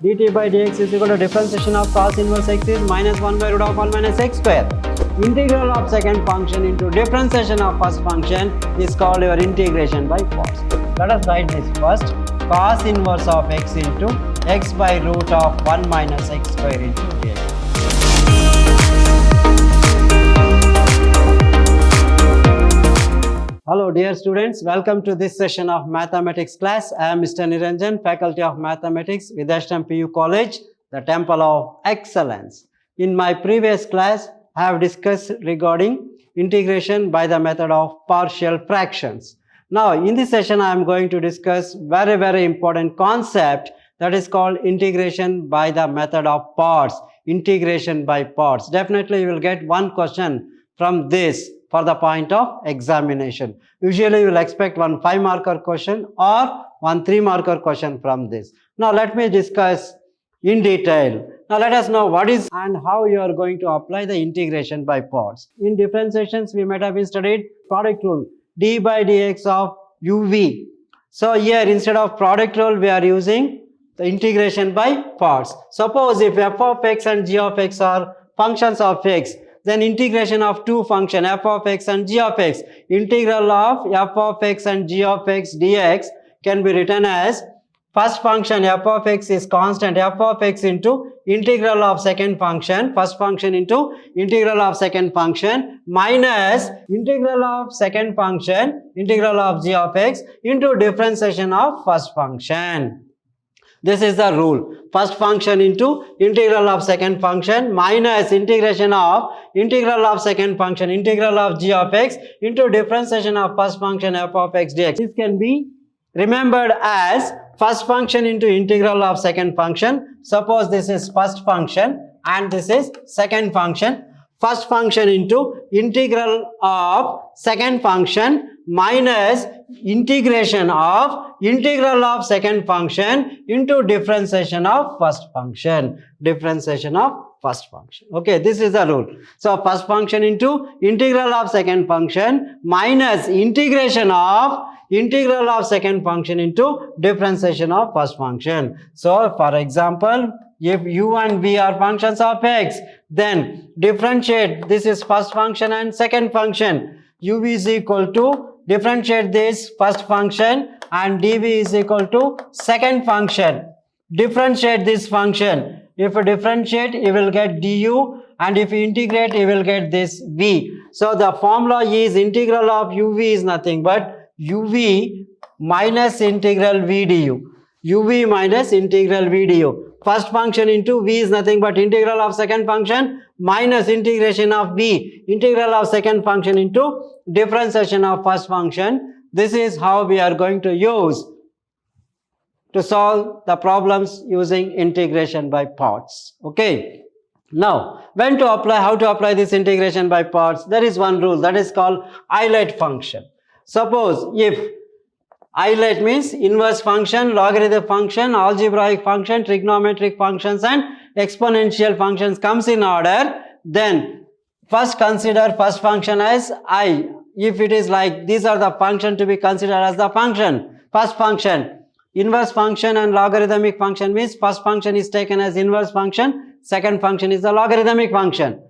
dt by dx is equal to differentiation of cos inverse x is minus 1 by root of 1 minus x square. Integral of second function into differentiation of first function is called your integration by parts. Let us write this first. Cos inverse of x into x by root of 1 minus x square into dx. Hello dear students, welcome to this session of mathematics class. I am Mr. Niranjan, Faculty of Mathematics, Vidhashram PU College, the Temple of Excellence. In my previous class, I have discussed regarding integration by the method of partial fractions. Now in this session I am going to discuss very important concept that is called integration by the method of parts. Integration by parts. Definitely you will get one question from this for the point of examination. Usually you will expect one 5-marker question or one 3-marker question from this. Now let me discuss in detail. Now let us know what is and how you are going to apply the integration by parts. In differentiations we might have been studied product rule, d by dx of uv. So here instead of product rule we are using the integration by parts. Suppose if f of x and g of x are functions of x, then integration of two functions f of x and g of x, integral of f of x and g of x dx can be written as first function f of x is constant f of x into integral of second function, first function into integral of second function minus integral of second function, integral of g of x into differentiation of first function. This is the rule. First function into integral of second function minus integration of integral of second function, integral of g of x into differentiation of first function f of x dx. This can be remembered as first function into integral of second function. Suppose this is first function and this is second function. First function into integral of second function minus integration of integral of second function into differentiation of first function. Differentiation of first function. Okay, this is the rule. So first function into integral of second function minus integration of integral of second function into differentiation of first function. So for example, if u and v are functions of x, then differentiate, this is first function and second function. uv is equal to, differentiate this first function and dv is equal to second function. Differentiate this function. If you differentiate, you will get du, and if you integrate, you will get this v. So the formula is integral of uv is nothing but uv minus integral v du. uv minus integral v du. First function into v is nothing but integral of second function minus integration of v, integral of second function into differentiation of first function. This is how we are going to use to solve the problems using integration by parts. Okay. Now, when to apply, how to apply this integration by parts? There is one rule that is called Euler function. Suppose if Euler means inverse function, logarithm function, algebraic function, trigonometric functions and exponential functions comes in order, then first consider first function as I. If it is like these are the function to be considered as the function, first function, inverse function and logarithmic function means first function is taken as inverse function, second function is the logarithmic function.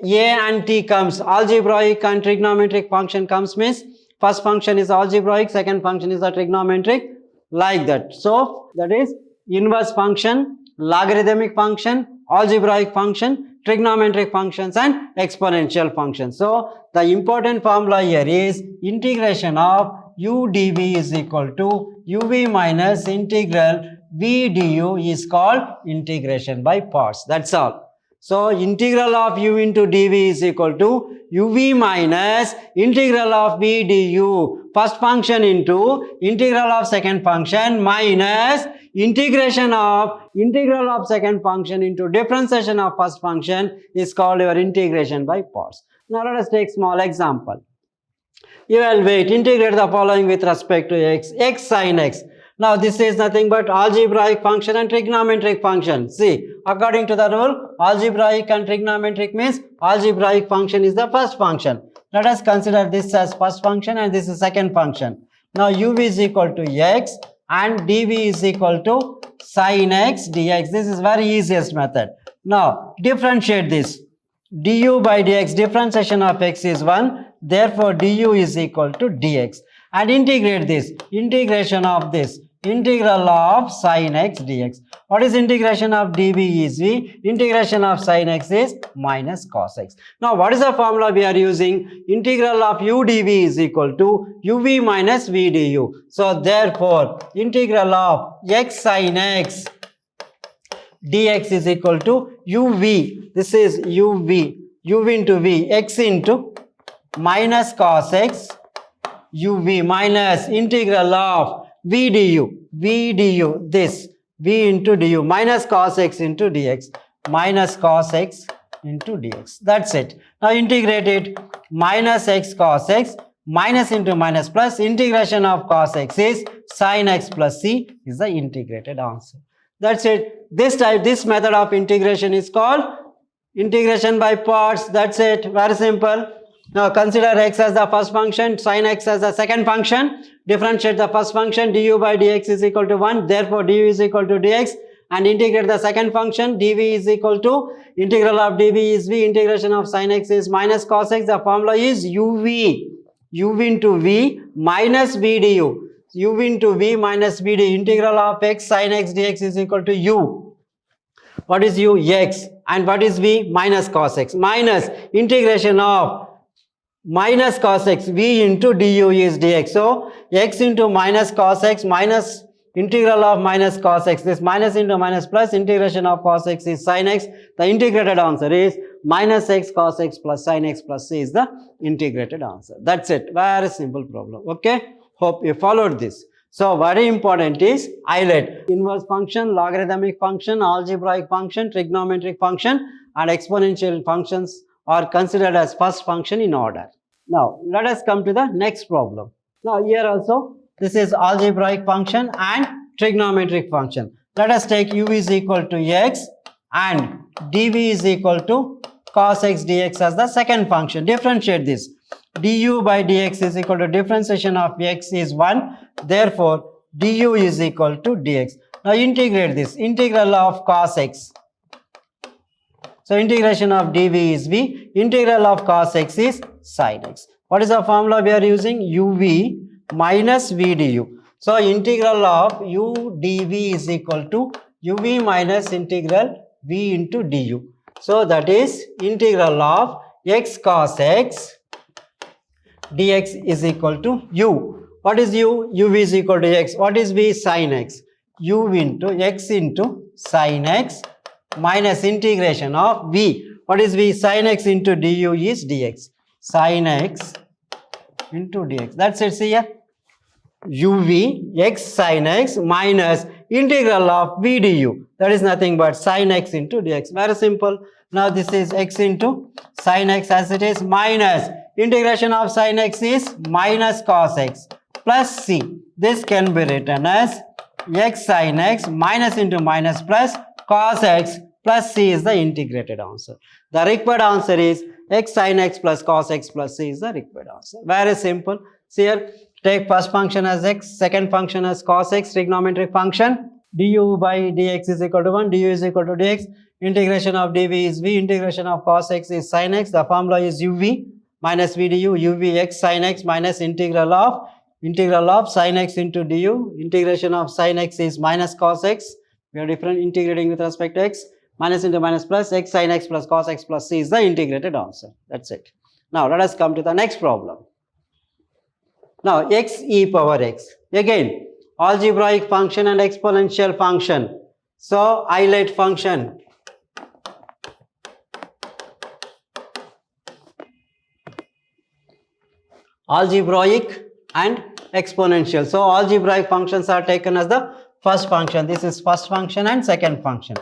A and t comes, algebraic and trigonometric function comes means first function is algebraic, second function is the trigonometric, like that. So that is inverse function, logarithmic function, algebraic function, trigonometric functions and exponential functions. So the important formula here is integration of u dv is equal to uv minus integral v du is called integration by parts. That's all. So integral of u into dv is equal to uv minus integral of v du, first function into integral of second function minus integration of integral of second function into differentiation of first function is called your integration by parts. Now let us take small example. Evaluate, integrate the following with respect to x, x sin x. Now this is nothing but algebraic function and trigonometric function. See, according to the rule, algebraic and trigonometric means algebraic function is the first function. Let us consider this as first function and this is second function. Now u is equal to x and dv is equal to sin x dx. This is very easiest method. Now differentiate this. Du by dx, differentiation of x is 1, therefore du is equal to dx. And integrate this. Integration of this. Integral of sin x dx. What is integration of dv is v. Integration of sin x is minus cos x. Now what is the formula we are using? Integral of u dv is equal to uv minus v du. So therefore integral of x sin x dx is equal to uv. This is uv. uv into v. x into minus cos x uv minus integral of v du. v du. This v into du minus cos x into dx. Minus cos x into dx. That's it. Now integrate it. Minus x cos x. Minus into minus plus. Integration of cos x is sin x plus c is the integrated answer. That's it. This method of integration is called integration by parts. That's it. Very simple. Now consider x as the first function, sin x as the second function. Differentiate the first function, du by dx is equal to 1. Therefore du is equal to dx. And integrate the second function, dv is equal to integral of dv is v. Integration of sin x is minus cos x. The formula is uv. uv into v minus v du. u into v minus v du. Integral of x sin x dx is equal to u. What is u? X. And what is v? Minus cos x. Minus integration of minus cos x v into du is dx. So x into minus cos x minus integral of minus cos x. This minus into minus plus integration of cos x is sin x. The integrated answer is minus x cos x plus sin x plus c is the integrated answer. That's it. Very simple problem. Okay. Hope you followed this. So very important is highlight inverse function, logarithmic function, algebraic function, trigonometric function and exponential functions are considered as first function in order. Now let us come to the next problem. Now here also this is algebraic function and trigonometric function. Let us take u is equal to x and dv is equal to cos x dx as the second function. Differentiate this. Du by dx is equal to differentiation of x is 1. Therefore, du is equal to dx. Now integrate this. Integral of cos x. So integration of dv is v. Integral of cos x is sin x. What is the formula we are using? uv minus v du. So integral of u dv is equal to uv minus integral v into du. So that is integral of x cos x dx is equal to u. What is u? uv is equal to x. What is v? Sin x. u into x into sin x minus integration of v. What is v? Sin x into du is dx. Sin x into dx. That's it. See here. uv x sin x minus integral of v du. That is nothing but sin x into dx. Very simple. Now this is x into sin x as it is minus integration of sin x is minus cos x plus c. This can be written as x sin x minus into minus plus cos x plus c is the integrated answer. The required answer is x sin x plus cos x plus c is the required answer. Very simple. See here, take first function as x, second function as cos x, trigonometric function. Du by dx is equal to 1, du is equal to dx. Integration of dv is v, integration of cos x is sin x. The formula is uv minus v du, uv x sin x minus integral of sin x into du. Integration of sin x is minus cos x. We are integrating with respect to x. Minus into minus plus x sin x plus cos x plus c is the integrated answer. That's it. Now let us come to the next problem. Now x e power x. Again, algebraic function and exponential function. So highlight function. Algebraic and exponential. So algebraic functions are taken as the first function. This is first function and second function.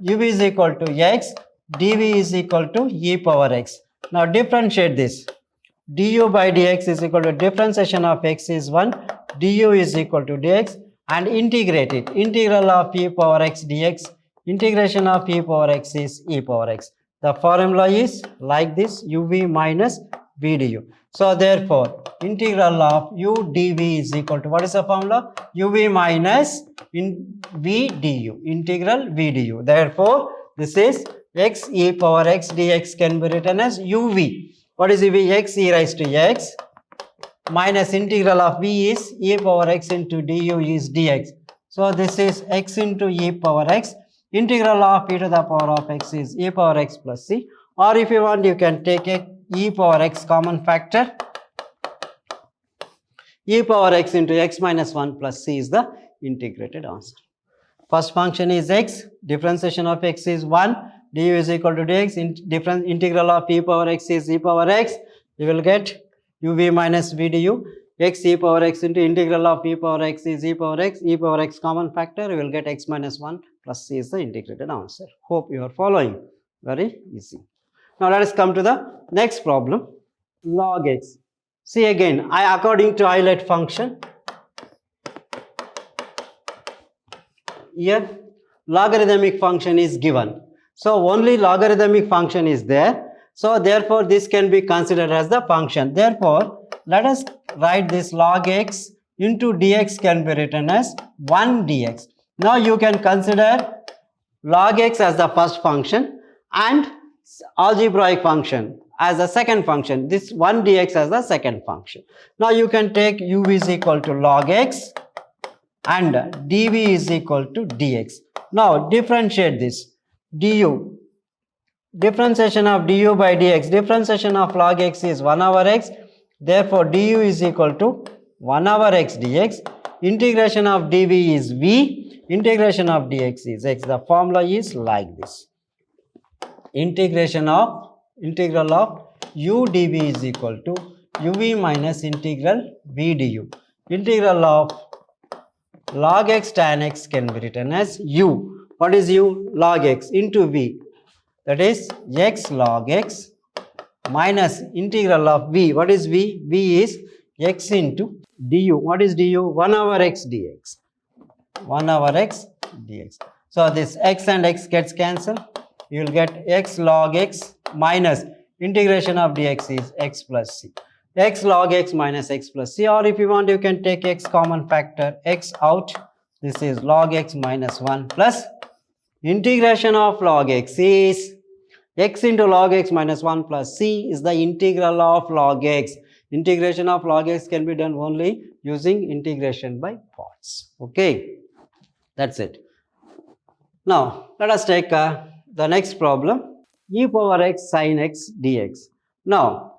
U is equal to x, dv is equal to e power x. Now differentiate this. Du by dx is equal to differentiation of x is 1, du is equal to dx, and integrate it. Integral of e power x dx, integration of e power x is e power x. The formula is like this, uv minus v du. So therefore, integral of u dv is equal to, what is the formula? uv minus in v du, integral v du. Therefore, this is x e power x dx can be written as uv. What is uv? X e raised to x minus integral of v is e power x into du is dx. So this is x into e power x. Integral of e to the power of x is e power x plus c. Or if you want, you can take a e power x common factor. E power x into x minus 1 plus c is the integrated answer. First function is x. Differentiation of x is 1. Du is equal to dx. Integral of e power x is e power x. You will get uv minus v du. X e power x into integral of e power x is e power x common factor, you will get x minus 1 plus c is the integrated answer. Hope you are following. Very easy. Now let us come to the next problem. Log x. See again, according to Euler function, here logarithmic function is given. So only logarithmic function is there. So therefore this can be considered as the function. Therefore, let us write this log x into dx can be written as 1 dx. Now you can consider log x as the first function and algebraic function as the second function. This 1 dx as the second function. Now you can take u is equal to log x and dv is equal to dx. Now differentiate this. Du. Differentiation of du by dx. Differentiation of log x is 1 over x. Therefore, du is equal to 1 over x dx. Integration of dv is v. Integration of dx is x. The formula is like this. Integral of u dv is equal to uv minus integral v du. Integral of log x tan x can be written as u. What is u? Log x into v. That is x log x minus integral of v. What is v? v is x into du. What is du? 1 over x dx. 1 over x dx. So this x and x gets cancelled. You will get x log x minus integration of dx is x plus c. X log x minus x plus c, or if you want you can take x common factor, x out. This is log x minus 1 plus integration of log x is x into log x minus 1 plus c is the integral of log x. Integration of log x can be done only using integration by parts. Okay, that's it. Now, let us take the next problem, e power x sin x dx. Now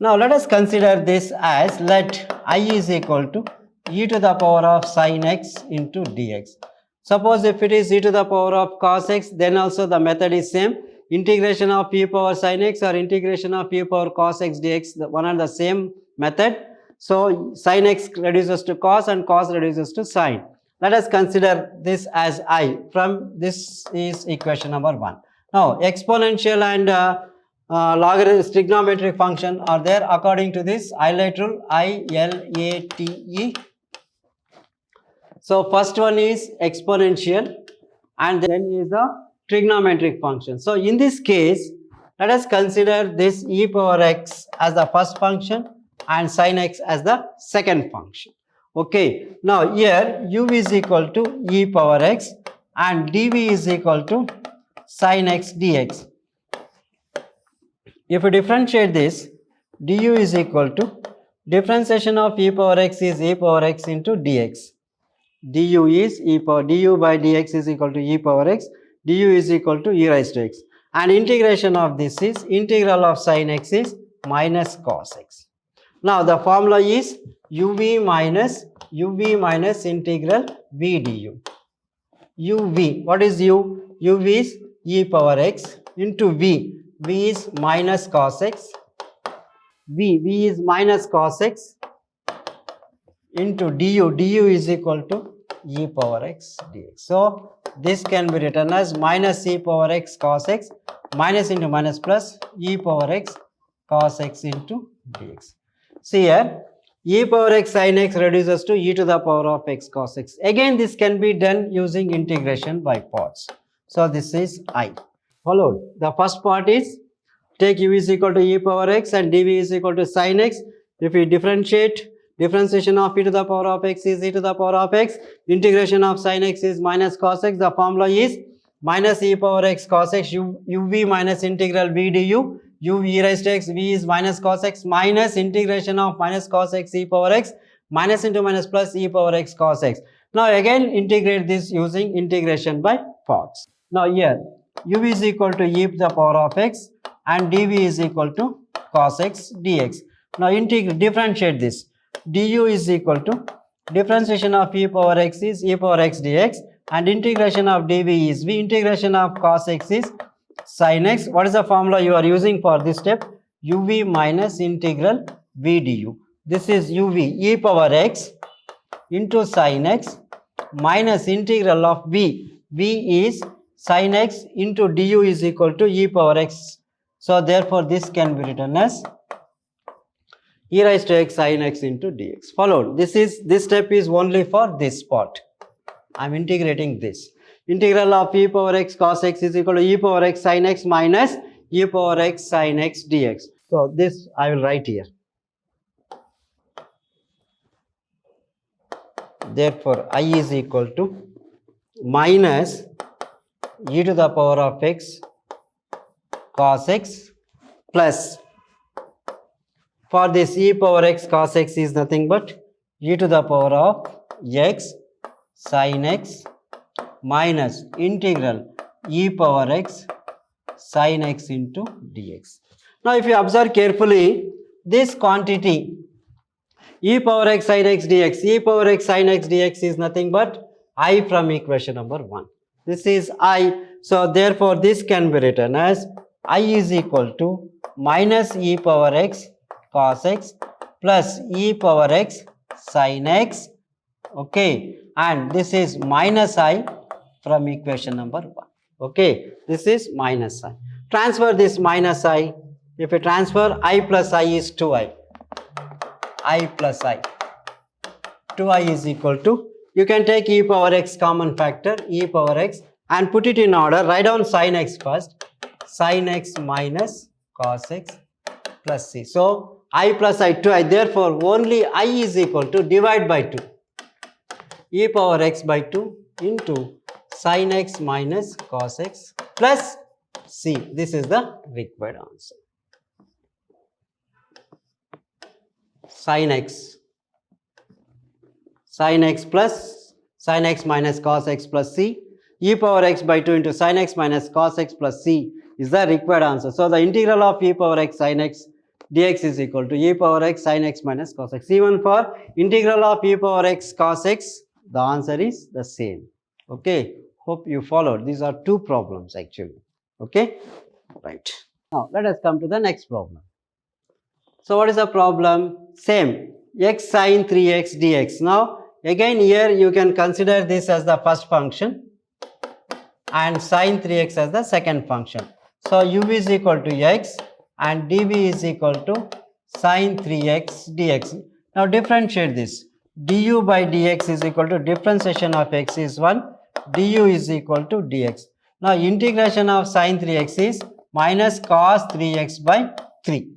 let us consider this as let I is equal to e to the power of sin x into dx. Suppose if it is e to the power of cos x, then also the method is same. Integration of e power sin x or integration of e power cos x dx, one and the same method. So sin x reduces to cos and cos reduces to sin. Let us consider this as I. From this is equation number 1. Now exponential and logarithmic trigonometric function are there according to this Euler rule, ILATE. So first one is exponential and then is the trigonometric function. So in this case, let us consider this e power x as the first function and sin x as the second function. Okay, now here u is equal to e power x and dv is equal to sin x dx. If you differentiate this, du is equal to differentiation of e power x is e power x into dx. Du is du by dx is equal to e power x. Du is equal to e raised to x, and integration of this is integral of sin x is minus cos x. Now the formula is uv minus integral v du. uv, what is u? uv is e power x into v. v is minus cos x. v is minus cos x into du. du is equal to e power x dx. So this can be written as minus e power x cos x, minus into minus plus e power x cos x into dx. See here, e power x sin x reduces to e to the power of x cos x. Again, this can be done using integration by parts. So this is I. Followed. The first part is take u is equal to e power x and dv is equal to sin x. If we differentiate, differentiation of e to the power of x is e to the power of x. Integration of sin x is minus cos x. The formula is minus e power x cos x uv minus integral v du. u e raised to x, v is minus cos x minus integration of minus cos x e power x minus into minus plus e power x cos x. Now again integrate this using integration by parts. Now here u is equal to e to the power of x and dv is equal to cos x dx. Now differentiate this. Du is equal to differentiation of e power x is e power x dx and integration of dv is v. Integration of cos x is sin x. What is the formula you are using for this step? uv minus integral v du. This is uv e power x into sin x minus integral of v. v is sin x into du is equal to e power x. So therefore this can be written as e raised to x sin x into dx. Followed. This step is only for this part. I am integrating this. Integral of e power x cos x is equal to e power x sin x minus e power x sin x dx. So this I will write here. Therefore I is equal to minus e to the power of x cos x plus, for this e power x cos x is nothing but e to the power of x sin x minus integral e power x sin x into dx. Now if you observe carefully, this quantity e power x sin x dx, e power x sin x dx is nothing but I from equation number 1. This is I. So therefore this can be written as I is equal to minus e power x cos x plus e power x sin x, okay, and this is minus I from equation number 1. Okay, this is minus I. Transfer this minus I. If you transfer, I plus I is 2I. I plus I. 2I is equal to, you can take e power x common factor, e power x, and put it in order. Write down sin x first. Sin x minus cos x plus c. So I plus I 2I. Therefore only I is equal to divide by 2. E power x by 2 into sin x minus cos x plus c. This is the required answer. Sin x plus sin x minus cos x plus c. E power x by 2 into sin x minus cos x plus c is the required answer. So the integral of e power x sin x dx is equal to e power x sin x minus cos x. Even for integral of e power x cos x, the answer is the same. Okay, hope you followed. These are two problems actually. Okay, right. Now let us come to the next problem. So what is the problem? Same, x sin 3x dx. Now again here you can consider this as the first function and sin 3x as the second function. So u is equal to x and dv is equal to sin 3x dx. Now differentiate this. Du by dx is equal to differentiation of x is 1, du is equal to dx. Now integration of sin 3x is minus cos 3x by 3.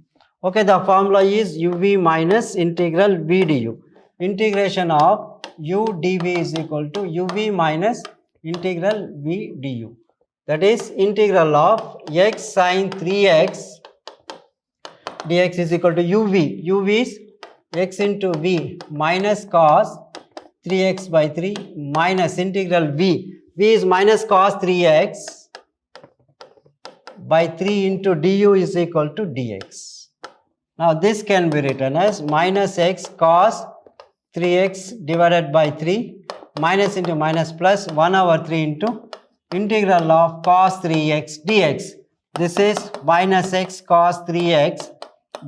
Okay, the formula is uv minus integral v du. Integration of u dv is equal to uv minus integral v du. That is integral of x sin 3x dx is equal to uv. uv is x into v minus cos 3x by 3 minus integral v. v is minus cos 3x by 3 into du is equal to dx. Now this can be written as minus x cos 3x divided by 3 minus into minus plus 1 over 3 into integral of cos 3x dx. This is minus x cos 3x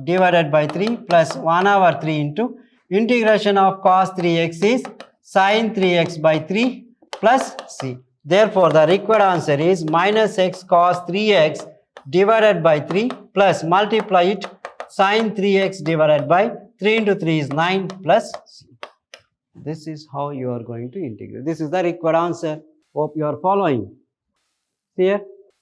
divided by 3 plus 1 over 3 into integration of cos 3x is sin 3x by 3 plus c. Therefore the required answer is minus x cos 3x divided by 3 plus multiply it sin 3x divided by 3 into 3 is 9 plus c. This is how you are going to integrate. This is the required answer. Hope you are following. Here,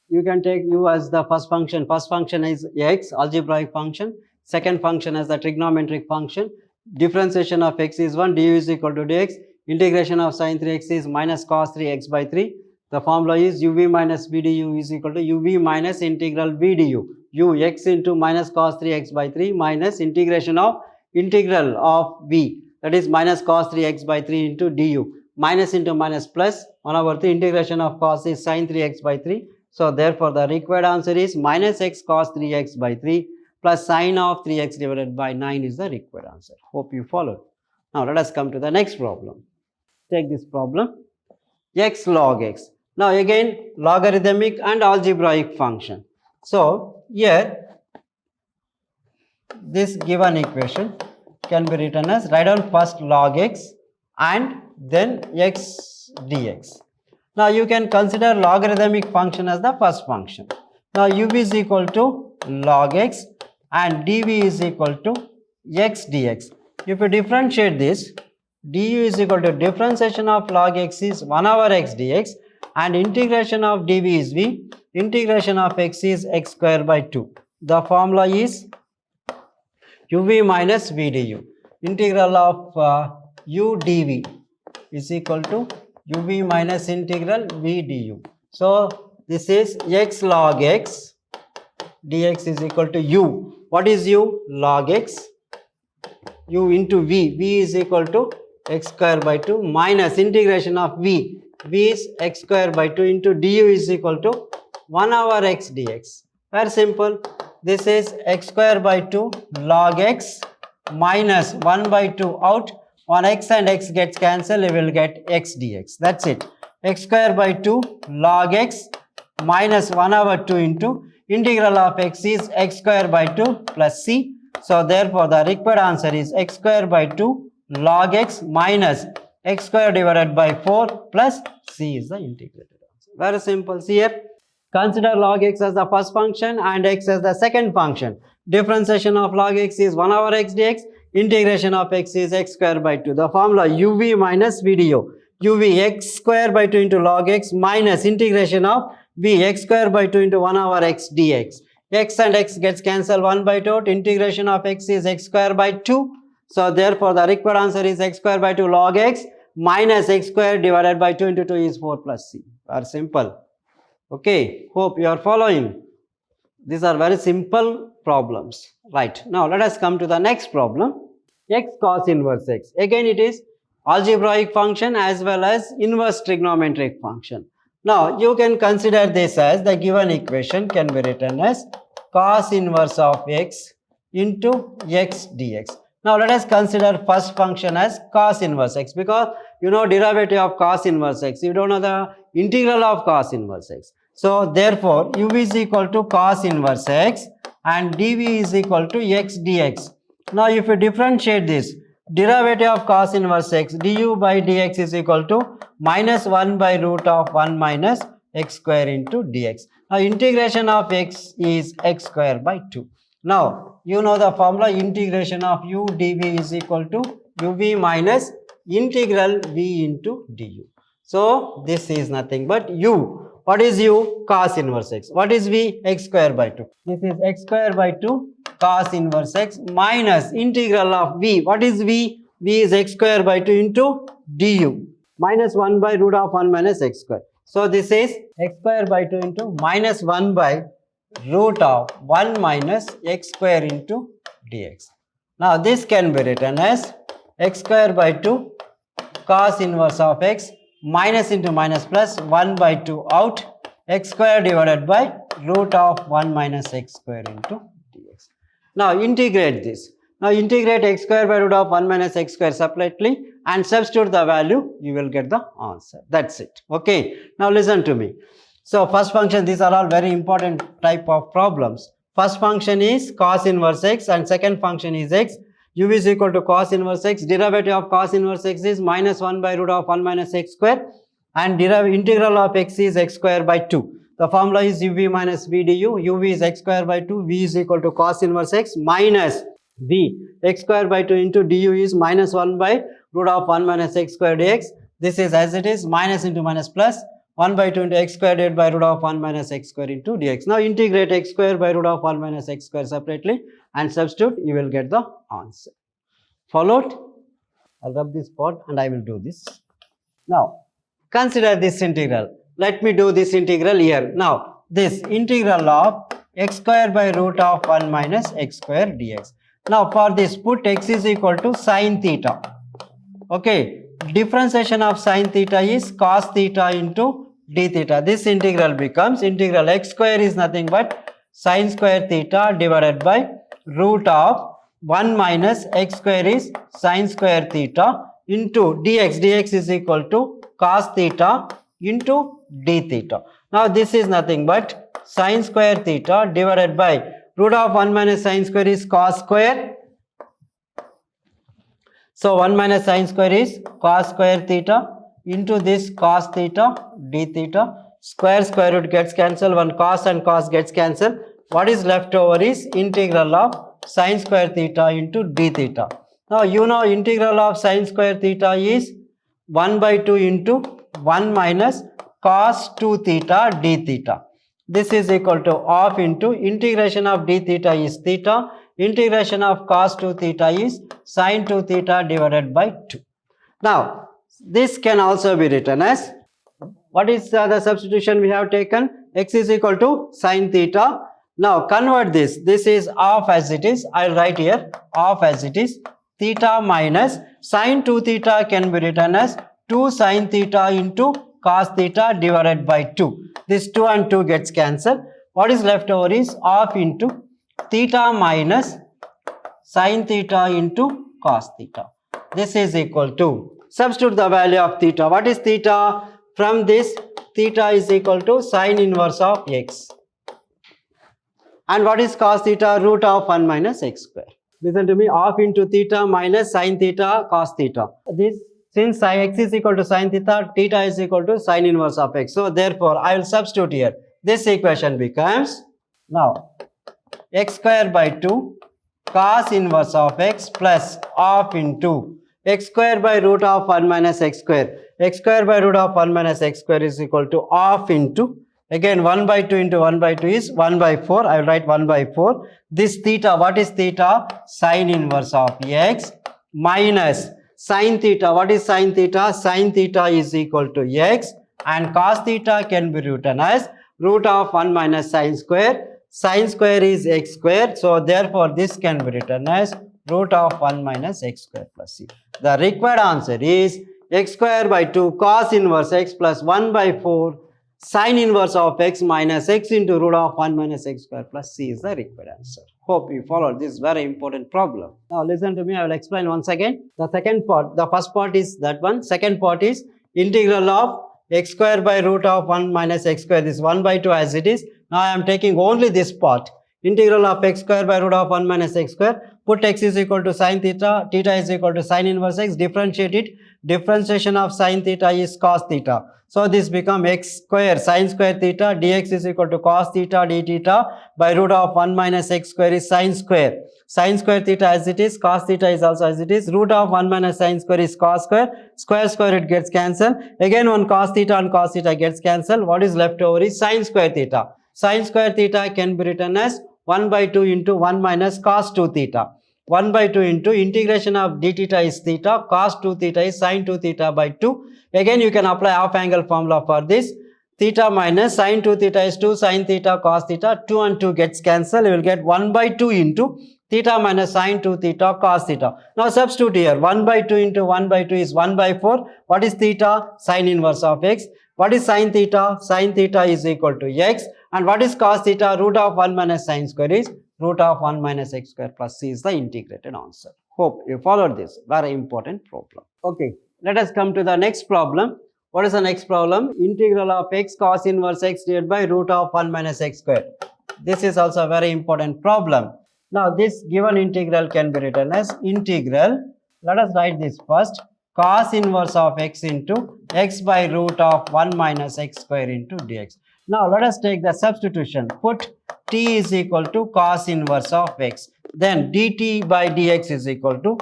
you can take u as the first function. First function is x, algebraic function. Second function as the trigonometric function. Differentiation of x is 1, du is equal to dx. Integration of sin 3x is minus cos 3x by 3. The formula is uv minus v du is equal to uv minus integral v du. U x into minus cos 3x by 3 minus integration of integral of v, that is minus cos 3x by 3 into du. Minus into minus plus 1 over 3, integration of cos is sin 3x by 3. So therefore the required answer is minus x cos 3x by 3 plus sin of 3x divided by 9 is the required answer. Hope you followed. Now let us come to the next problem. Take this problem, x log x. Now again logarithmic and algebraic function. So here this given equation can be written as, write down first log x and then x dx. Now you can consider logarithmic function as the first function. Now u is equal to log x and dv is equal to x dx. If you differentiate this, du is equal to differentiation of log x is 1 over x dx and integration of dv is v, integration of x is x square by 2. The formula is uv minus v du. Integral of u dv is equal to uv minus integral v du. So this is x log x dx is equal to u. What is u? Log x. U into v. V is equal to x square by 2 minus integration of v. V is x square by 2 into du is equal to 1 over x dx. Very simple. This is x square by 2 log x minus 1 by 2 out. On x and x gets cancelled, we will get x dx. That's it. X square by 2 log x minus 1 over 2 into integral of x is x square by 2 plus c. So therefore the required answer is x square by 2 log x minus x square divided by 4 plus c is the integrated answer. Very simple. See here. Consider log x as the first function and x as the second function. Differentiation of log x is 1 over x dx. Integration of x is x square by 2. The formula uv minus v du. uv x square by 2 into log x minus integration of v x square by 2 into 1 over x dx. X and x gets cancelled 1 by 2. Integration of x is x square by 2. So therefore the required answer is x square by 2 log x minus x square divided by 2 into 2 is 4 plus c. Very simple. Okay, hope you are following. These are very simple problems. Right, now let us come to the next problem. X cos inverse x. Again it is algebraic function as well as inverse trigonometric function. Now you can consider this as the given equation can be written as cos inverse of x into x dx. Now let us consider first function as cos inverse x, because you know derivative of cos inverse x. You don't know the integral of cos inverse x. So therefore u is equal to cos inverse x and dv is equal to x dx. Now if you differentiate this, derivative of cos inverse x du by dx is equal to minus 1 by root of 1 minus x square into dx. Now integration of x is x square by 2. Now you know the formula, integration of u dv is equal to uv minus integral v into du. So this is nothing but u. What is u? Cos inverse x. What is v? X square by 2. This is x square by 2 cos inverse x minus integral of v. What is v? v is x square by 2 into du minus 1 by root of 1 minus x square. So this is x square by 2 into minus 1 by root of 1 minus x square into dx. Now this can be written as x square by 2 cos inverse of x minus into minus plus 1 by 2 out x square divided by root of 1 minus x square into dx. Now integrate this. Now integrate x square by root of 1 minus x square separately and substitute the value, you will get the answer. That's it. Okay. Now listen to me. So first function, these are all very important type of problems. First function is cos inverse x and second function is x. U is equal to cos inverse x. Derivative of cos inverse x is minus 1 by root of 1 minus x square and integral of x is x square by 2. The formula is uv minus v du. uv is x square by 2. v is equal to cos inverse x minus v. x square by 2 into du is minus 1 by root of 1 minus x square dx. This is as it is, minus into minus plus 1 by 2 into x square divided by root of 1 minus x square into dx. Now integrate x square by root of 1 minus x square separately and substitute, you will get the answer. Followed? I'll rub this part and I will do this. Now consider this integral. Let me do this integral here. Now this integral of x square by root of 1 minus x square dx. Now for this, put x is equal to sine theta. Okay, differentiation of sine theta is cos theta into d theta. This integral becomes integral x square is nothing but sine square theta divided by root of 1 minus x square is sine square theta into dx. Dx is equal to cos theta into d theta. Now this is nothing but sine square theta divided by root of 1 minus sine square is cos square. So 1 minus sine square is cos square theta into this cos theta d theta. Square root gets cancelled. One cos and cos gets cancelled. What is left over is integral of sine square theta into d theta. Now you know integral of sine square theta is 1 by 2 into 1 minus cos 2 theta d theta. This is equal to half into integration of d theta is theta. Integration of cos 2 theta is sine 2 theta divided by 2. Now this can also be written as, what is the substitution we have taken? X is equal to sine theta. Now convert this. This is half as it is. I'll write here half as it is. Theta minus sine 2 theta can be written as 2 sine theta into cos theta divided by 2. This 2 and 2 gets cancelled. What is left over is half into theta minus sine theta into cos theta. This is equal to, substitute the value of theta. What is theta? From this, theta is equal to sine inverse of x. And what is cos theta? Root of 1 minus x square. Listen to me, half into theta minus sine theta cos theta. This, since x is equal to sine theta, theta is equal to sine inverse of x. So therefore, I will substitute here. This equation becomes, now x square by 2 cos inverse of x plus half into x square by root of 1 minus x square. X square by root of 1 minus x square is equal to half into, again 1 by 2 into 1 by 2 is 1 by 4. I will write 1 by 4. This theta, what is theta? Sine inverse of x minus sine theta. What is sine theta? Sine theta is equal to x, and cos theta can be written as root of 1 minus sine square. Sine square is x square. So therefore this can be written as root of 1 minus x square plus c. The required answer is x square by 2 cos inverse x plus 1 by 4 sine inverse of x minus x into root of 1 minus x square plus c is the required answer. Hope you followed this very important problem. Now listen to me, I will explain once again. The second part, the first part is that one. Second part is integral of x square by root of 1 minus x square. This 1 by 2 as it is. Now I am taking only this part. Integral of x square by root of 1 minus x square. Put x is equal to sine theta, theta is equal to sine inverse x, differentiate it. Differentiation of sine theta is cos theta. So this become x square sine square theta dx is equal to cos theta d theta by root of 1 minus x square is sine square. Sine square theta as it is, cos theta is also as it is. Root of 1 minus sine square is cos square. Square it gets cancelled. Again one cos theta and cos theta gets cancelled. What is left over is sine square theta. Sine square theta can be written as 1 by 2 into 1 minus cos 2 theta. 1 by 2 into integration of d theta is theta, cos 2 theta is sine 2 theta by 2. Again you can apply half angle formula for this. Theta minus sine 2 theta is 2 sine theta cos theta. 2 and 2 gets cancelled. You will get 1 by 2 into theta minus sine 2 theta cos theta. Now substitute here. 1 by 2 into 1 by 2 is 1 by 4. What is theta? Sine inverse of x. What is sine theta? Sine theta is equal to x. And what is cos theta? Root of 1 minus sine square is root of 1 minus x square plus c is the integrated answer. Hope you followed this. Very important problem. Okay, let us come to the next problem. What is the next problem? Integral of x cos inverse x divided by root of 1 minus x square. This is also a very important problem. Now this given integral can be written as integral. Let us write this first. Cos inverse of x into x by root of 1 minus x square into dx. Now let us take the substitution. Put t is equal to cos inverse of x. Then dt by dx is equal to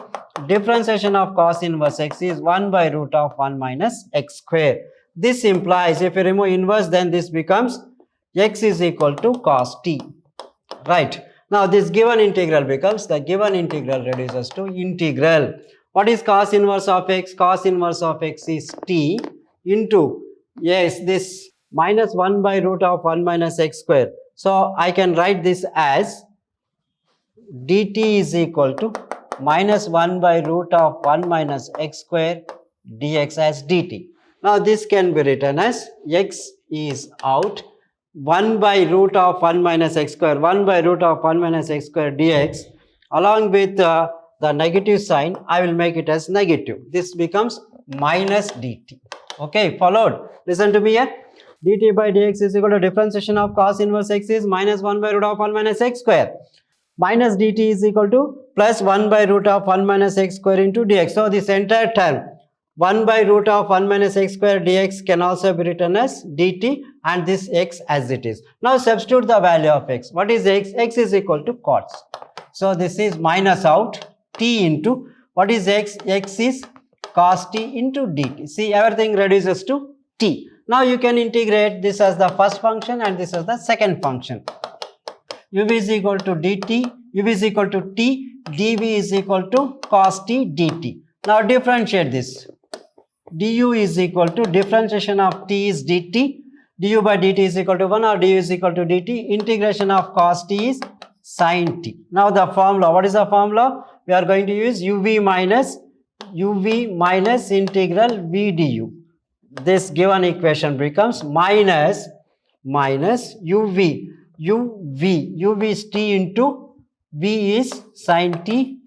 differentiation of cos inverse x is 1 by root of 1 minus x square. This implies if you remove inverse, then this becomes x is equal to cos t, right? Now this given integral becomes, the given integral reduces to integral. What is cos inverse of x? Cos inverse of x is t into, yes, this minus 1 by root of 1 minus x square. So I can write this as dt is equal to minus 1 by root of 1 minus x square dx as dt. Now this can be written as x is out 1 by root of 1 minus x square, 1 by root of 1 minus x square dx, along with the negative sign, I will make it as negative. This becomes minus dt. Okay, followed? Listen to me here. dt by dx is equal to differentiation of cos inverse x is minus 1 by root of 1 minus x square. Minus dt is equal to plus 1 by root of 1 minus x square into dx. So this entire term 1 by root of 1 minus x square dx can also be written as dt, and this x as it is. Now substitute the value of x. What is x? X is equal to cos. So this is minus out t into, what is x? X is cos t into dt. See, everything reduces to t. Now you can integrate this as the first function and this as the second function. u is equal to dt, u is equal to t, dv is equal to cos t dt. Now differentiate this. Du is equal to differentiation of t is dt, du by dt is equal to 1, or du is equal to dt, integration of cos t is sin t. Now the formula, what is the formula? We are going to use uv minus integral v du. This given equation becomes minus uv is t into v is sin t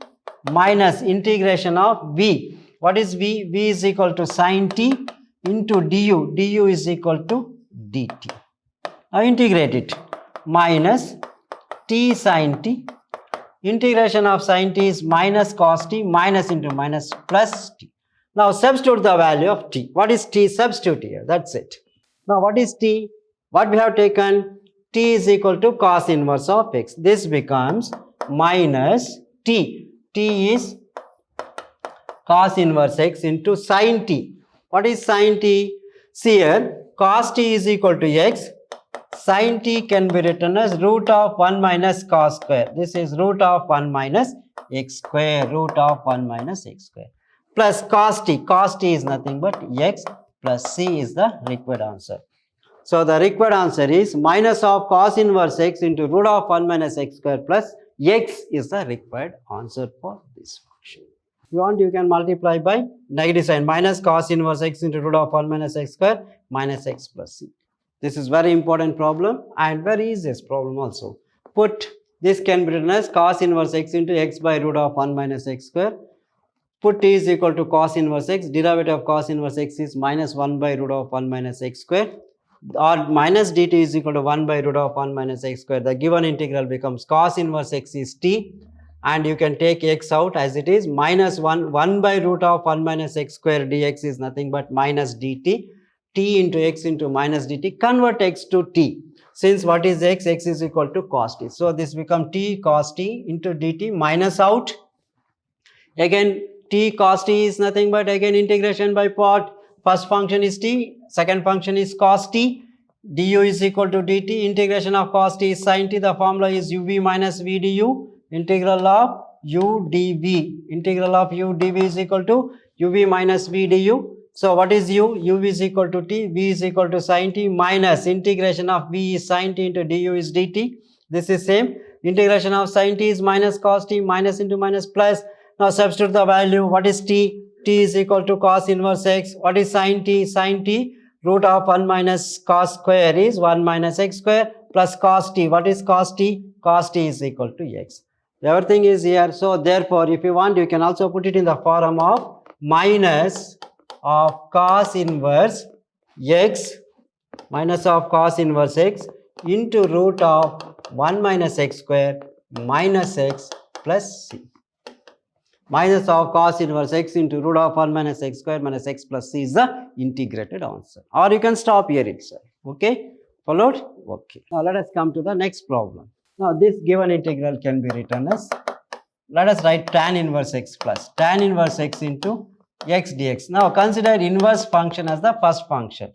minus integration of v. What is v? V is equal to sin t into du. Du is equal to dt. Now integrate it. Minus t sin t. Integration of sin t is minus cos t, minus into minus plus t. Now substitute the value of t. What is t? Substitute here. That's it. Now what is t? What we have taken? T is equal to cos inverse of x. This becomes minus t. T is cos inverse x into sin t. What is sin t? See here, cos t is equal to x. Sin t can be written as root of 1 minus cos square. This is root of 1 minus x square, root of 1 minus x square. Plus cos t. Cos t is nothing but x plus c is the required answer. So the required answer is minus of cos inverse x into root of 1 minus x square plus x is the required answer for this function. If you want, you can multiply by negative sign, minus cos inverse x into root of 1 minus x square minus x plus c. This is very important problem and very easiest problem also. Put this can be written as cos inverse x into x by root of 1 minus x square. Put t is equal to cos inverse x. Derivative of cos inverse x is minus 1 by root of 1 minus x square. Or minus dt is equal to 1 by root of 1 minus x square. The given integral becomes cos inverse x is t, and you can take x out as it is. Minus 1 by root of 1 minus x square dx is nothing but minus dt. T into x into minus dt. Convert x to t. Since what is x? X is equal to cos t. So this becomes t cos t into dt, minus out. Again t cos t is nothing but again integration by part. First function is t, second function is cos t. Du is equal to dt. Integration of cos t is sin t. The formula is uv minus v du. Integral of u dv. Integral of u dv is equal to uv minus v du. So what is u? U is equal to t, v is equal to sin t, minus integration of v is sin t into du is dt. This is same. Integration of sin t is minus cos t, minus into minus plus. Now substitute the value. What is t? T is equal to cos inverse x. What is sin t? Sin t, root of 1 minus cos square is 1 minus x square plus cos t. What is cos t? Cos t is equal to x. Everything is here. So therefore, if you want, you can also put it in the form of minus of cos inverse x, minus of cos inverse x into root of 1 minus x square minus x plus c. Minus of cos inverse x into root of 1 minus x square minus x plus c is the integrated answer. Or you can stop here itself. Okay, followed? Okay. Now let us come to the next problem. Now this given integral can be written as, let us write tan inverse x plus tan inverse x into x dx. Now consider inverse function as the first function.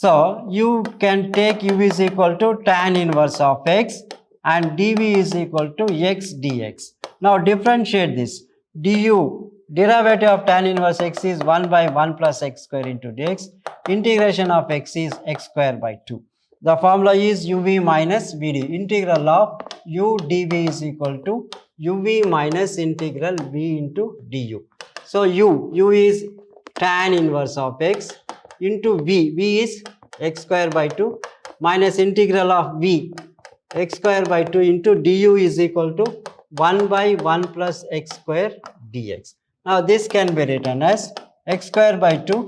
So you can take u is equal to tan inverse of x and dv is equal to x dx. Now differentiate this. Du, derivative of tan inverse x is 1 by 1 plus x square into dx. Integration of x is x square by 2. The formula is uv minus vd. Integral of u dv is equal to uv minus integral v into du. So u is tan inverse of x into v is x square by 2 minus integral of v x square by 2 into du is equal to 1 by 1 plus x square dx. Now this can be written as x square by 2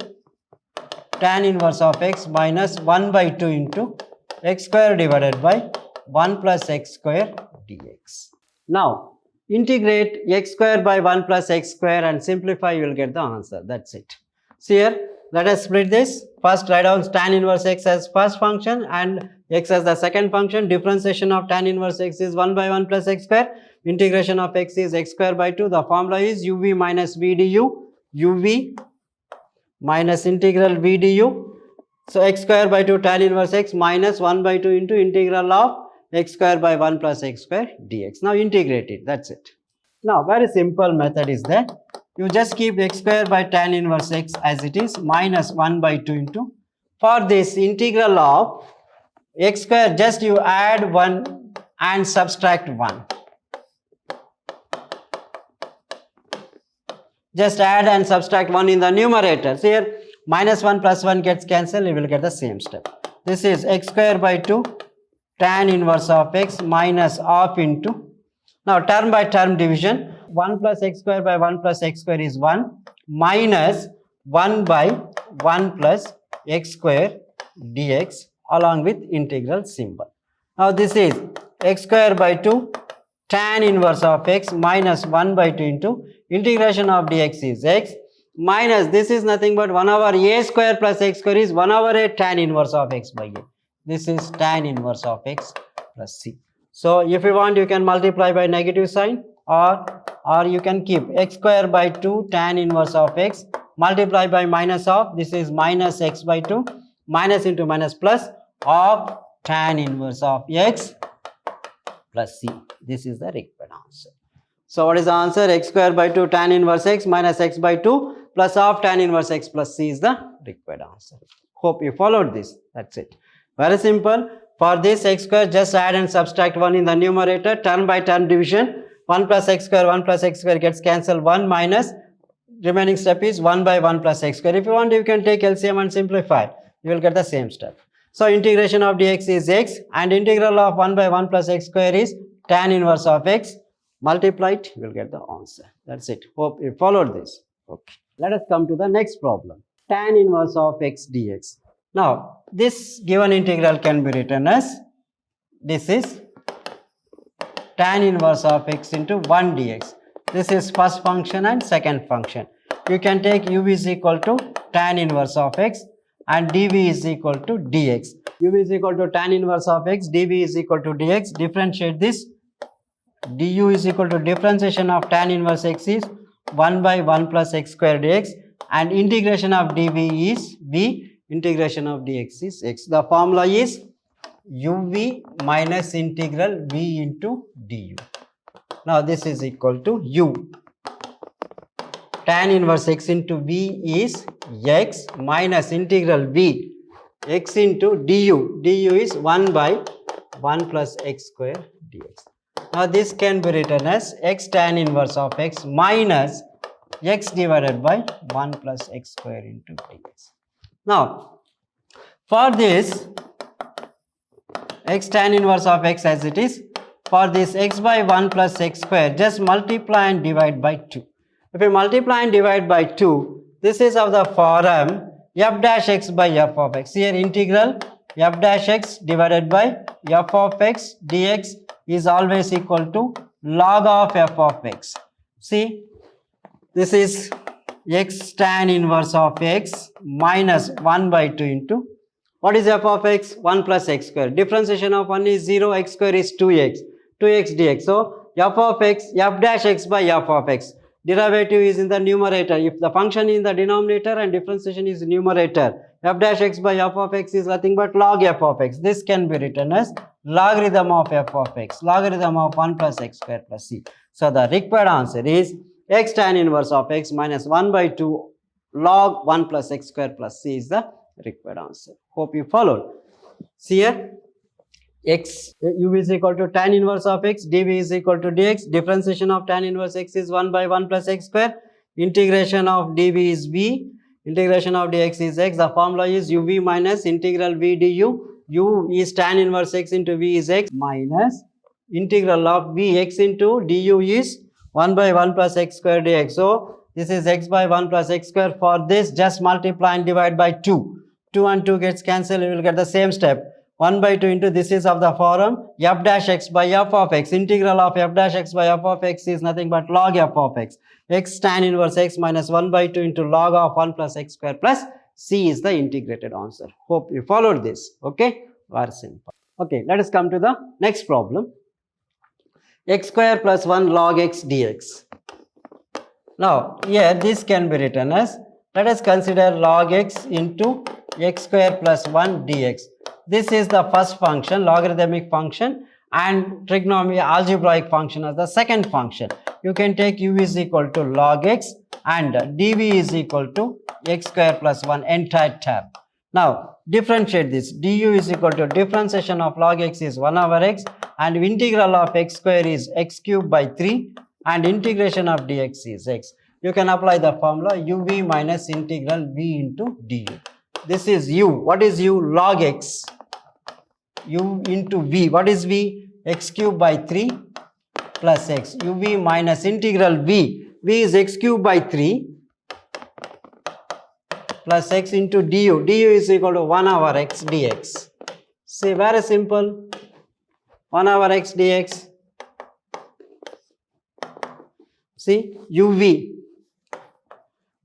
tan inverse of x minus 1 by 2 into x square divided by 1 plus x square dx. Now integrate x square by 1 plus x square and simplify, you will get the answer. That's it. See here, let us split this. First write down tan inverse x as first function and x as the second function. Differentiation of tan inverse x is 1 by 1 plus x square. Integration of x is x square by 2. The formula is uv minus v du. uv minus integral v du. So x square by 2 tan inverse x minus 1 by 2 into integral of x square by 1 plus x square dx. Now integrate it. That's it. Now very simple method is that you just keep x square by tan inverse x as it is minus 1 by 2 into, for this integral of x square just you add 1 and subtract 1. Just add and subtract 1 in the numerator. So here minus 1 plus 1 gets cancelled, you will get the same step. This is x square by 2 tan inverse of x minus half into, now term by term division, 1 plus x square by 1 plus x square is 1 minus 1 by 1 plus x square dx along with integral symbol. Now this is x square by 2 tan inverse of x minus 1 by 2 into integration of dx is x minus, this is nothing but 1 over a square plus x square is 1 over a tan inverse of x by a. This is tan inverse of x plus c. So if you want, you can multiply by negative sign, or you can keep x square by 2 tan inverse of x multiply by minus of, this is minus x by 2 minus into minus plus of tan inverse of x plus c. This is the required answer. So what is the answer? X square by 2 tan inverse x minus x by 2 plus of tan inverse x plus c is the required answer. Hope you followed this. That's it. Very simple. For this x square, just add and subtract 1 in the numerator. Term by term division. 1 plus x square gets cancelled. 1 minus, remaining step is 1 by 1 plus x square. If you want, you can take LCM and simplify. You will get the same step. So integration of dx is x and integral of 1 by 1 plus x square is tan inverse of x. Multiply it, you will get the answer. That's it. Hope you followed this. Okay. Let us come to the next problem. Tan inverse of x dx. Now, this given integral can be written as, this is tan inverse of x into 1 dx. This is first function and second function. You can take u is equal to tan inverse of x and dv is equal to dx. u is equal to tan inverse of x, dv is equal to dx. Differentiate this. du is equal to differentiation of tan inverse x is 1 by 1 plus x square dx and integration of dv is v. Integration of dx is x. The formula is uv minus integral v into du. Now this is equal to u. Tan inverse x into v is x minus integral v x into du. du is 1 by 1 plus x square dx. Now this can be written as x tan inverse of x minus x divided by 1 plus x square into dx. Now, for this x tan inverse of x as it is, for this x by 1 plus x square, just multiply and divide by 2. If you multiply and divide by 2, this is of the form f dash x by f of x. Here integral f dash x divided by f of x dx is always equal to log of f of x. See, this is x tan inverse of x minus 1 by 2 into, what is f of x? 1 plus x square. Differentiation of 1 is 0, x square is 2x. 2x dx. So f of x, f dash x by f of x. Derivative is in the numerator. If the function is in the denominator and differentiation is numerator, f dash x by f of x is nothing but log f of x. This can be written as logarithm of f of x, logarithm of 1 plus x square plus c. So the required answer is x tan inverse of x minus 1 by 2 log 1 plus x square plus c is the required answer. Hope you followed. See here, x u is equal to tan inverse of x, dv is equal to dx. Differentiation of tan inverse x is 1 by 1 plus x square. Integration of dv is v. Integration of dx is x. The formula is uv minus integral v du. U is tan inverse x into v is x minus integral of v x into du is 1 by 1 plus x square dx. So this is x by 1 plus x square. For this, just multiply and divide by 2. 2 and 2 gets cancelled. You will get the same step. 1 by 2 into this is of the form f dash x by f of x. Integral of f dash x by f of x is nothing but log f of x. X tan inverse x minus 1 by 2 into log of 1 plus x square plus c is the integrated answer. Hope you followed this. Okay, very simple. Okay, let us come to the next problem. X square plus 1 log x dx. Now here this can be written as, let us consider log x into x square plus 1 dx. This is the first function, logarithmic function, and trigonometric algebraic function as the second function. You can take u is equal to log x and dv is equal to x square plus 1 entire term. Now differentiate this. Du is equal to differentiation of log x is 1 over x and integral of x square is x cube by 3 and integration of dx is x. You can apply the formula uv minus integral v into du. This is u. What is u? Log x. U into v. What is v? X cube by 3 plus x. uv minus integral v. V is x cube by 3 plus x into du. Du is equal to 1 over x dx. See, very simple. 1 over x dx. See, uv.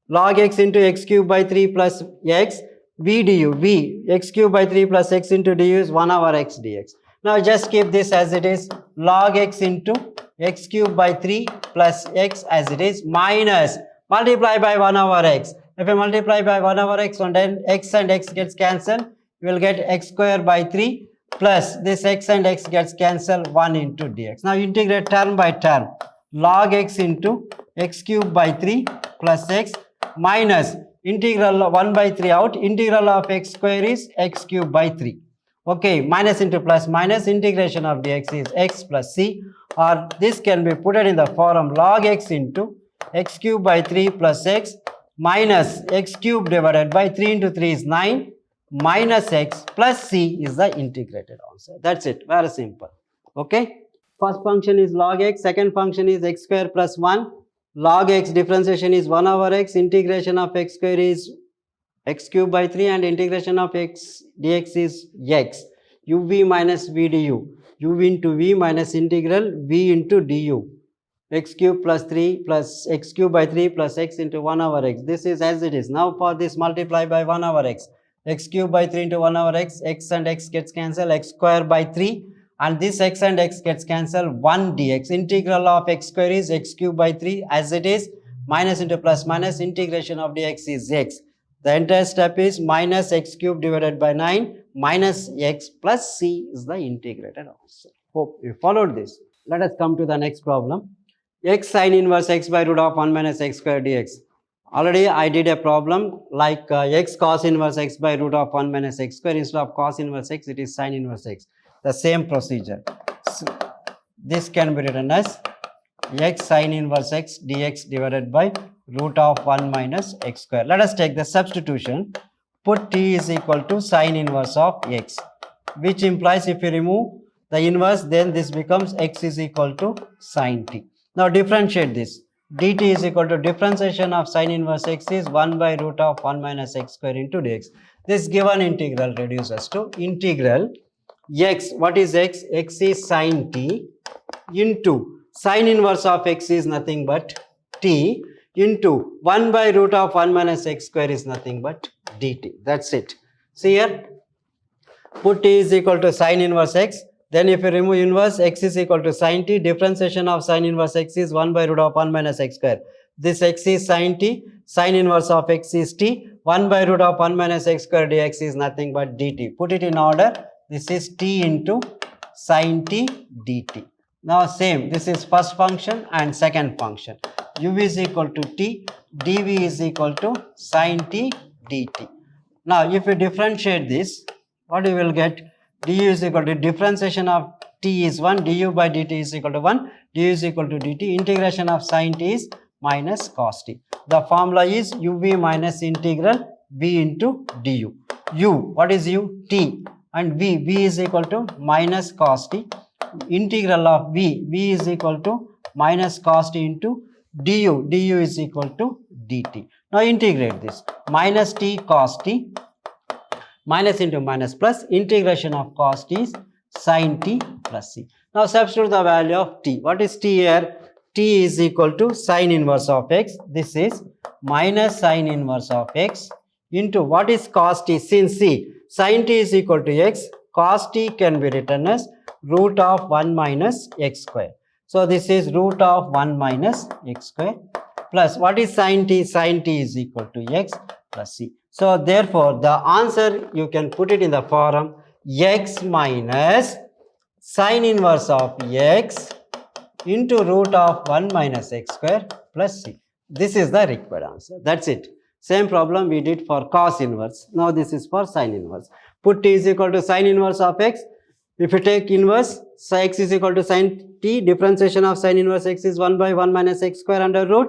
Log x into x cube by 3 plus x. V du. V x cube by 3 plus x into du is 1 over x dx. Now just keep this as it is. Log x into x cube by 3 plus x as it is minus multiply by 1 over x. If you multiply by 1 over x, then x and x gets cancelled. You will get x square by 3 plus this x and x gets cancelled 1 into dx. Now integrate term by term. Log x into x cube by 3 plus x minus integral of 1 by 3 out. Integral of x square is x cube by 3. Okay, minus into plus minus, integration of dx is x plus c, or this can be put in the form log x into x cube by 3 plus x minus x cube divided by 3 into 3 is 9 minus x plus c is the integrated answer. That's it. Very simple. Okay. First function is log x. Second function is x square plus 1. Log x differentiation is 1 over x. Integration of x square is x cube by 3 and integration of x dx is x. uv minus v du. u into v minus integral v into du. X cube plus 3 plus x cube by 3 plus x into 1 over x. This is as it is. Now for this multiply by 1 over x. X cube by 3 into 1 over x. X and x gets cancelled. X square by 3. And this x and x gets cancelled 1 dx. Integral of x square is x cube by 3 as it is. Minus into plus minus, integration of dx is x. The entire step is minus x cube divided by 9 minus x plus c is the integrated answer. Hope you followed this. Let us come to the next problem. X sin inverse x by root of 1 minus x square dx. Already I did a problem like x cos inverse x by root of 1 minus x square. Instead of cos inverse x, it is sin inverse x. The same procedure. So, this can be written as x sin inverse x dx divided by root of 1 minus x square. Let us take the substitution. Put t is equal to sin inverse of x, which implies if you remove the inverse, then this becomes x is equal to sin t. Now differentiate this. Dt is equal to differentiation of sin inverse x is 1 by root of 1 minus x square into dx. This given integral reduces to integral x. What is x? X is sin t into sin inverse of x is nothing but t into 1 by root of 1 minus x square is nothing but dt. That's it. See here, put t is equal to sin inverse x. Then if you remove inverse, x is equal to sin t. Differentiation of sin inverse x is 1 by root of 1 minus x square. This x is sin t. Sin inverse of x is t. 1 by root of 1 minus x square dx is nothing but dt. Put it in order. This is t into sin t dt. Now same, this is first function and second function. U is equal to t, dv is equal to sin t dt. Now if you differentiate this, what you will get? Du is equal to differentiation of t is 1, du by dt is equal to 1, du is equal to dt, integration of sin t is minus cos t. The formula is uv minus integral v into du. U, what is u? T, and v is equal to minus cos t. Integral of v is equal to minus cos t into du is equal to dt. Now integrate this, minus t cos t, minus into minus plus, integration of cos t is sin t plus c. Now substitute the value of t. What is t here? T is equal to sin inverse of x. This is minus sin inverse of x into what is cos t? Since c, sin t is equal to x, cos t can be written as root of 1 minus x square. So this is root of 1 minus x square plus what is sin t? Sin t is equal to x plus c. So therefore the answer you can put it in the form x minus sin inverse of x into root of 1 minus x square plus c. This is the required answer. That's it. Same problem we did for cos inverse. Now this is for sin inverse. Put t is equal to sin inverse of x. If you take inverse, so x is equal to sin t, differentiation of sin inverse x is 1 by 1 minus x square under root.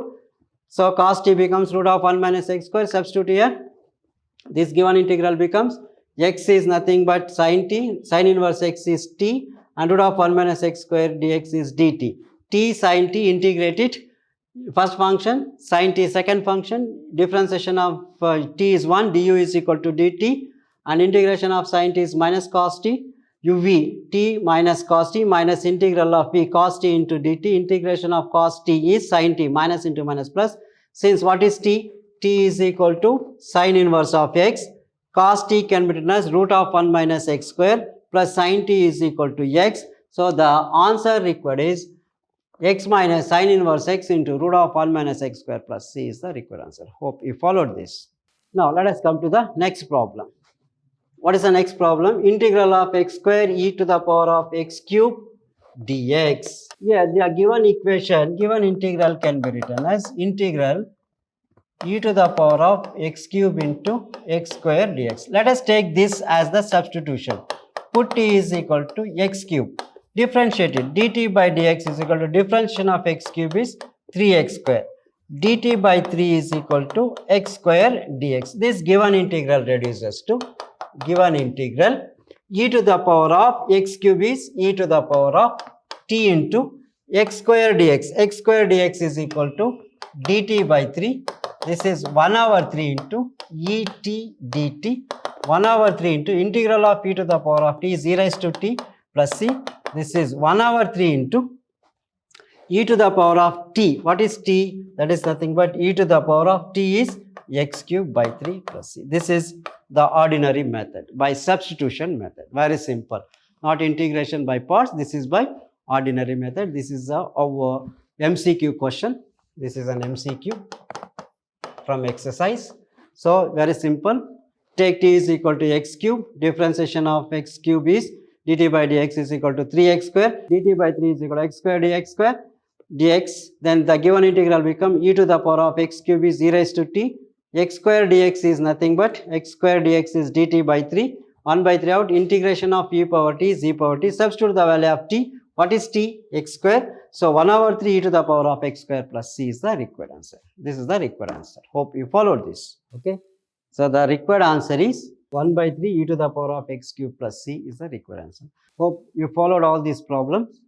So cos t becomes root of 1 minus x square. Substitute here. This given integral becomes x is nothing but sin t, sin inverse x is t, and root of 1 minus x square dx is dt. T sin t, integrate it. First function, sin t, second function, differentiation of t is 1, du is equal to dt, and integration of sin t is minus cos t, uv t minus cos t minus integral of v cos t into dt, integration of cos t is sin t, minus into minus plus. Since what is t? T is equal to sin inverse of x, cos t can be written as root of 1 minus x square plus sin t is equal to x. So the answer required is x minus sin inverse x into root of 1 minus x square plus c is the required answer. Hope you followed this. Now let us come to the next problem. What is the next problem? Integral of x square e to the power of x cube dx. Here the given equation, given integral can be written as integral e to the power of x cube into x square dx. Let us take this as the substitution. Put t is equal to x cube. Differentiate it. Dt by dx is equal to differentiation of x cube is 3x square. Dt by 3 is equal to x square dx. This given integral reduces to given integral e to the power of x cube is e to the power of t into x square dx. X square dx is equal to dt by 3. This is 1 over 3 into et dt. 1 over 3 into integral of e to the power of t is e raised to t plus c. This is 1 over 3 into e to the power of t. What is t? That is nothing but e to the power of t is x cube by 3 plus c. This is the ordinary method, by substitution method. Very simple. Not integration by parts. This is by ordinary method. This is our MCQ question. This is an MCQ from exercise. So very simple. Take t is equal to x cube. Differentiation of x cube is dt by dx is equal to 3x square. Dt by 3 is equal to x square dx square dx. Then the given integral become e to the power of x cube is e raised to t. X square dx is nothing but x square dx is dt by 3. 1 by 3 out. Integration of e power t is e power t. Substitute the value of t. What is t? X square. So 1 over 3 e to the power of x square plus c is the required answer. This is the required answer. Hope you followed this. Okay. So the required answer is 1 by 3 e to the power of x cube plus c is the required answer. Hope you followed all these problems.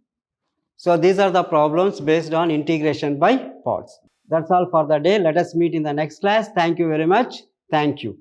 So these are the problems based on integration by parts. That's all for the day. Let us meet in the next class. Thank you very much. Thank you.